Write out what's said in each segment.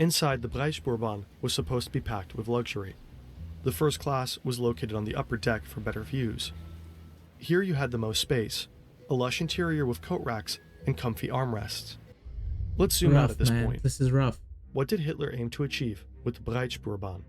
Inside, the Breitspurbahn was supposed to be packed with luxury. The first class was located on the upper deck for better views. Here you had the most space, a lush interior with coat racks and comfy armrests. Let's zoom out at this point. This is rough. What did Hitler aim to achieve with the Breitspurbahn?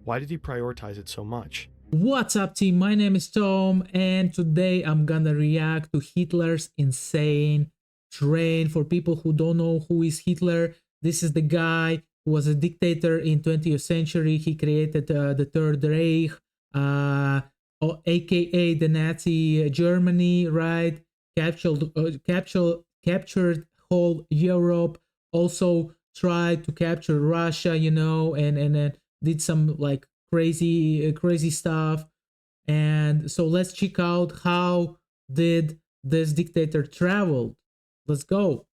Why did he prioritize it so much? What's up, team? My name is Tom, and today I'm gonna react to Hitler's insane train. For people who don't know who is Hitler, this is the guy who was a dictator in 20th century. He created the Third Reich, aka the Nazi Germany, right? Captured whole Europe. Also tried to capture Russia, you know, and did some like crazy stuff. And so let's check out how did this dictator travel. Let's go.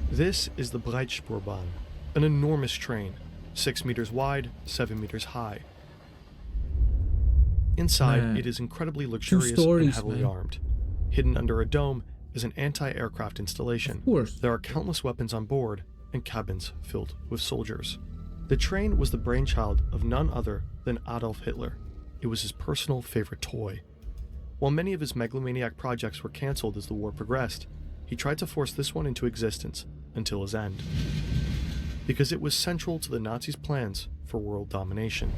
This is the Breitspurbahn, an enormous train, 6 meters wide, 7 meters high. Inside, it is incredibly luxurious and heavily armed. Hidden under a dome is an anti-aircraft installation. Of course. There are countless weapons on board and cabins filled with soldiers. The train was the brainchild of none other than Adolf Hitler. It was his personal favorite toy. While many of his megalomaniac projects were cancelled as the war progressed, he tried to force this one into existence until his end, because it was central to the Nazis' plans for world domination.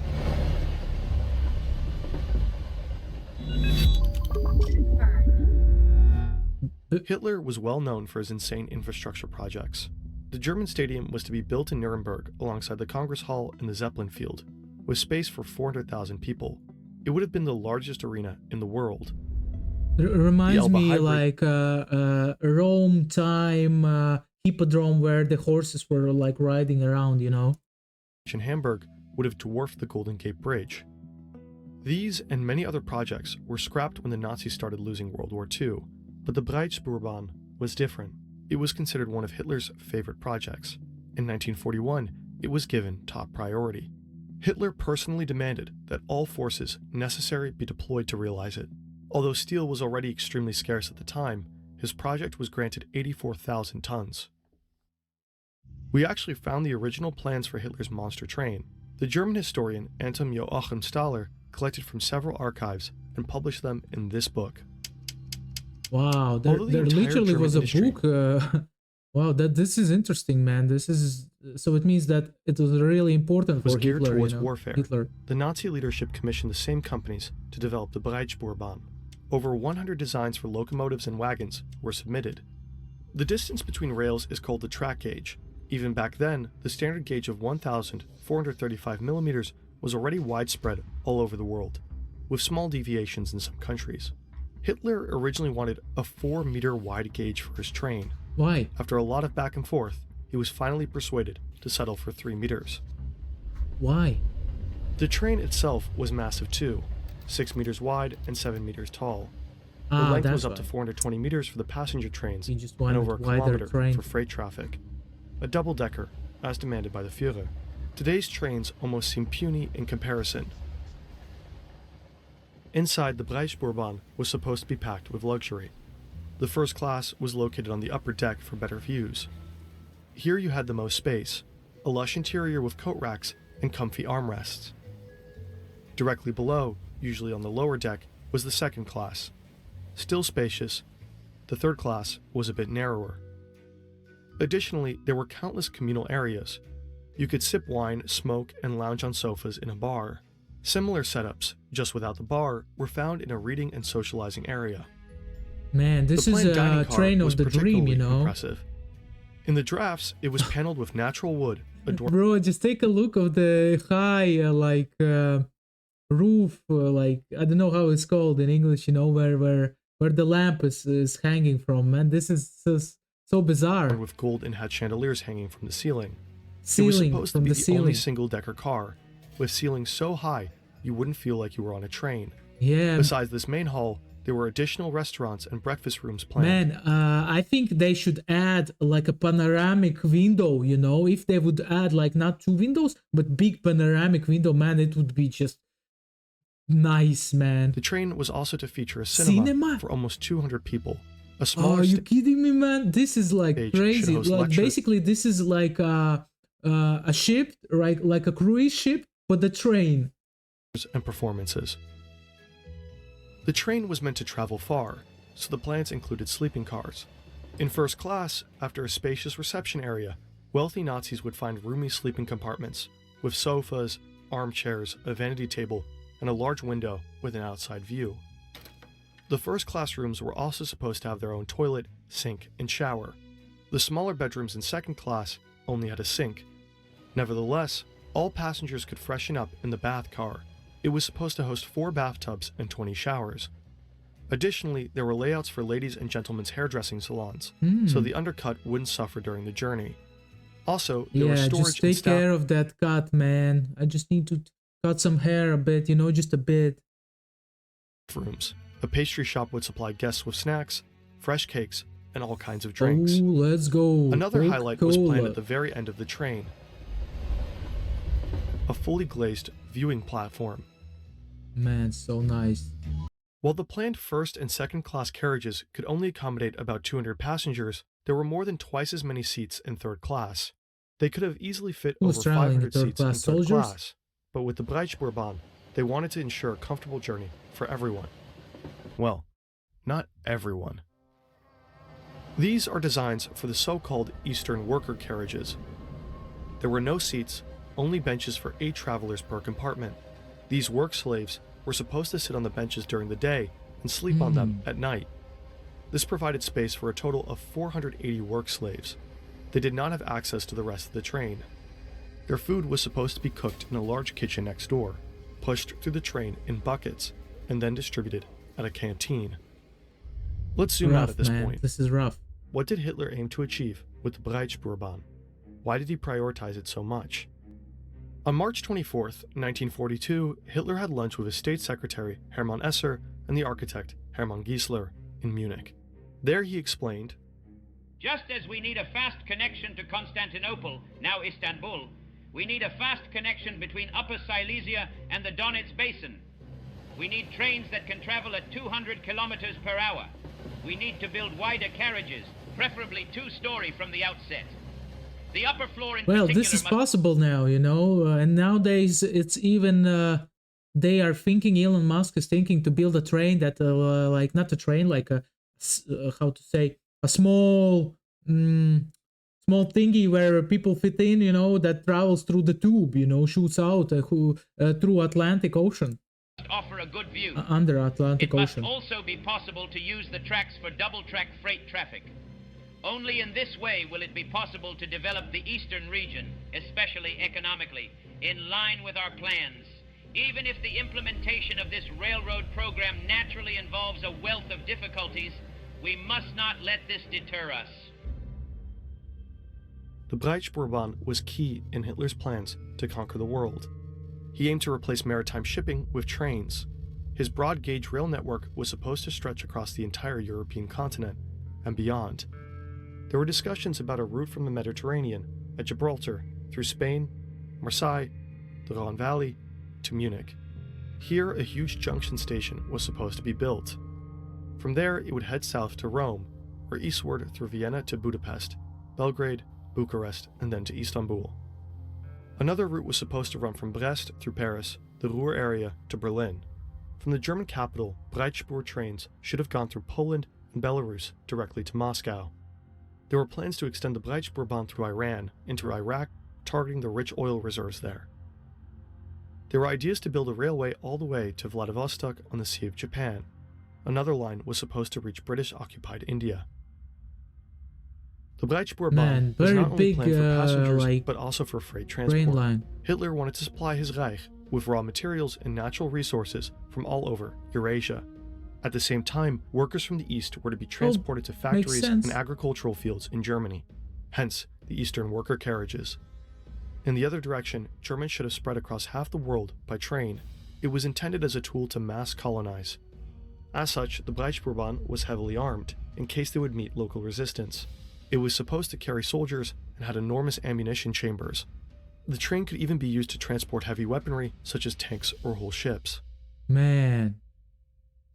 Hitler was well known for his insane infrastructure projects. The German stadium was to be built in Nuremberg alongside the Congress Hall and the Zeppelin Field, with space for 400,000 people. It would have been the largest arena in the world. It reminds me like Rome time hippodrome where the horses were like riding around, you know. In Hamburg would have dwarfed the Golden Gate Bridge. These and many other projects were scrapped when the Nazis started losing World War II, but the Breitspurbahn was different. It was considered one of Hitler's favorite projects. In 1941, it was given top priority. Hitler personally demanded that all forces necessary be deployed to realize it. Although steel was already extremely scarce at the time, his project was granted 84,000 tons. We actually found the original plans for Hitler's monster train. The German historian Anton Joachim Stahler collected from several archives and published them in this book. Wow, there literally was a book. Wow, this is interesting, man. So it means that it was really important for geared Hitler, towards you know? warfare. The Nazi leadership commissioned the same companies to develop the Breitspurbahn. Over 100 designs for locomotives and wagons were submitted. The distance between rails is called the track gauge. Even back then, the standard gauge of 1,435 millimeters was already widespread all over the world, with small deviations in some countries. Hitler originally wanted a 4-meter wide gauge for his train. Why? After a lot of back and forth, he was finally persuaded to settle for 3 meters. Why? The train itself was massive too, 6 meters wide and 7 meters tall. The length was up to 420 meters for the passenger trains and over a kilometer for freight traffic. A double-decker, as demanded by the Führer. Today's trains almost seem puny in comparison. Inside, the Breitspurbahn was supposed to be packed with luxury. The first class was located on the upper deck for better views. Here you had the most space, a lush interior with coat racks and comfy armrests. Directly below, usually on the lower deck, was the second class. Still spacious, the third class was a bit narrower. Additionally, there were countless communal areas. You could sip wine, smoke, and lounge on sofas in a bar. Similar setups, just without the bar, were found in a reading and socializing area. Man, this is a train of the dream, you know. Impressive. In the drafts, it was paneled with natural wood. Bro, just take a look of the high, roof, I don't know how it's called in English, you know, where the lamp is hanging from. Man, this is so bizarre. With gold and had chandeliers hanging from the ceiling. It was supposed to be the only single-decker car, with ceilings so high you wouldn't feel like you were on a train. Yeah. Besides this main hall, there were additional restaurants and breakfast rooms planned. Man, I think they should add like a panoramic window, you know? If they would add like not 2 windows, but big panoramic window, man, it would be just nice, man. The train was also to feature a cinema for almost 200 people. A smaller Are you kidding me, man? This is like stage should crazy. host Like lectures basically, this is like a ship, right? Like a cruise ship, but the train. and performances. The train was meant to travel far, so the plans included sleeping cars. In first class, after a spacious reception area, wealthy Nazis would find roomy sleeping compartments with sofas, armchairs, a vanity table, and a large window with an outside view. The first class rooms were also supposed to have their own toilet, sink, and shower. The smaller bedrooms in second class only had a sink. Nevertheless, all passengers could freshen up in the bath car. It was supposed to host 4 bathtubs and 20 showers. Additionally, there were layouts for ladies' and gentlemen's hairdressing salons, so the undercut wouldn't suffer during the journey. Also, there was storage just take care of that cut, man. I just need to cut some hair a bit, just a bit. rooms. A pastry shop would supply guests with snacks, fresh cakes, and all kinds of drinks. Oh, let's go. Another highlight was Coca-Cola. planned at the very end of the train. A fully glazed viewing platform. Man, so nice. While the planned first and second class carriages could only accommodate about 200 passengers, there were more than twice as many seats in third class. They could have easily fit Who's over traveling 500 third seats in class third soldiers? class, but with the Breitspurbahn, they wanted to ensure a comfortable journey for everyone. Well, not everyone. These are designs for the so-called Eastern worker carriages. There were no seats, only benches for 8 travelers per compartment. These work slaves were supposed to sit on the benches during the day and sleep on them at night. This provided space for a total of 480 work slaves. They did not have access to the rest of the train. Their food was supposed to be cooked in a large kitchen next door, pushed through the train in buckets, and then distributed at a canteen. Let's zoom out at this point. This is rough. What did Hitler aim to achieve with the Breitspurbahn? Why did he prioritize it so much? On March 24th, 1942, Hitler had lunch with his state secretary Hermann Esser and the architect Hermann Giesler in Munich. There he explained, "Just as we need a fast connection to Constantinople, now Istanbul, we need a fast connection between Upper Silesia and the Donets Basin. We need trains that can travel at 200 kilometers per hour. We need to build wider carriages, preferably 2-story from the outset. The upper floor in Well, particular this is must..." possible now, and nowadays it's even they are thinking, Elon Musk is thinking to build a train that like not a train, like a how to say, a small small thingy where people fit in, that travels through the tube, shoots out through Atlantic Ocean. Offer a good view. Under Atlantic It must Ocean. also be possible to use the tracks for double-track freight traffic. Only in this way will it be possible to develop the eastern region, especially economically, in line with our plans. Even if the implementation of this railroad program naturally involves a wealth of difficulties, we must not let this deter us. the Breitspurbahn was key in Hitler's plans to conquer the world. He aimed to replace maritime shipping with trains. His broad-gauge rail network was supposed to stretch across the entire European continent and beyond. There were discussions about a route from the Mediterranean at Gibraltar through Spain, Marseille, the Rhone Valley, to Munich. Here, a huge junction station was supposed to be built. From there, it would head south to Rome, or eastward through Vienna to Budapest, Belgrade, Bucharest, and then to Istanbul. Another route was supposed to run from Brest through Paris, the Ruhr area, to Berlin. From the German capital, Breitspur trains should have gone through Poland and Belarus directly to Moscow. There were plans to extend the Breitspurbahn through Iran into Iraq, targeting the rich oil reserves there. There were ideas to build a railway all the way to Vladivostok on the Sea of Japan. Another line was supposed to reach British-occupied India. The Breitspurbahn was very not only big, planned for passengers, like, but also for freight train transport. line. Hitler wanted to supply his Reich with raw materials and natural resources from all over Eurasia. At the same time, workers from the east were to be transported to factories sense. and agricultural fields in Germany, hence the Eastern worker carriages. In the other direction, Germans should have spread across half the world by train. It was intended as a tool to mass colonize. As such, the Breitspurbahn was heavily armed, in case they would meet local resistance. It was supposed to carry soldiers and had enormous ammunition chambers. The train could even be used to transport heavy weaponry, such as tanks or whole ships. Man.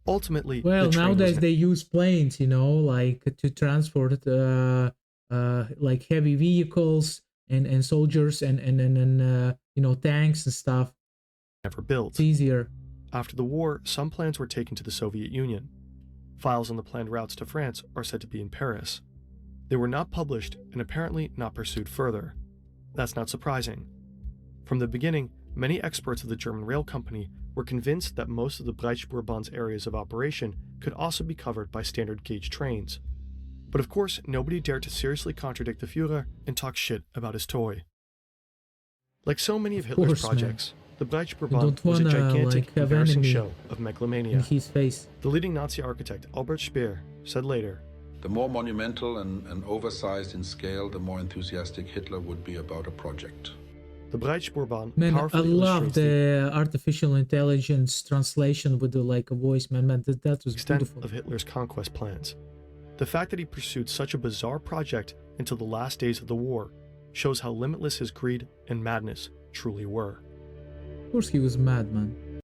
Ultimately, Well, the train was nowadays they use planes, you know, like to transport like heavy vehicles and soldiers and you know, tanks and stuff. never It's built. easier. After the war, some plans were taken to the Soviet Union. Files on the planned routes to France are said to be in Paris. They were not published and apparently not pursued further. That's not surprising. From the beginning, many experts of the German rail company were convinced that most of the Breitspuurbahn's areas of operation could also be covered by standard gauge trains. But of course, nobody dared to seriously contradict the Führer and talk shit about his toy. Like so many of Hitler's course, man. projects, the You Breitspuurbahn don't was a wanna, gigantic, like, have embarrassing enemy show of in megalomania. his face. The leading Nazi architect Albert Speer said later, The more monumental and oversized in scale, the more enthusiastic Hitler would be about a project. the Breitspuurbahn Man, I powerfully love illustrates the artificial intelligence translation with the like a voice, man. That was extent beautiful. of Hitler's conquest plans. The fact that he pursued such a bizarre project until the last days of the war shows how limitless his greed and madness truly were. Of course, he was mad, man.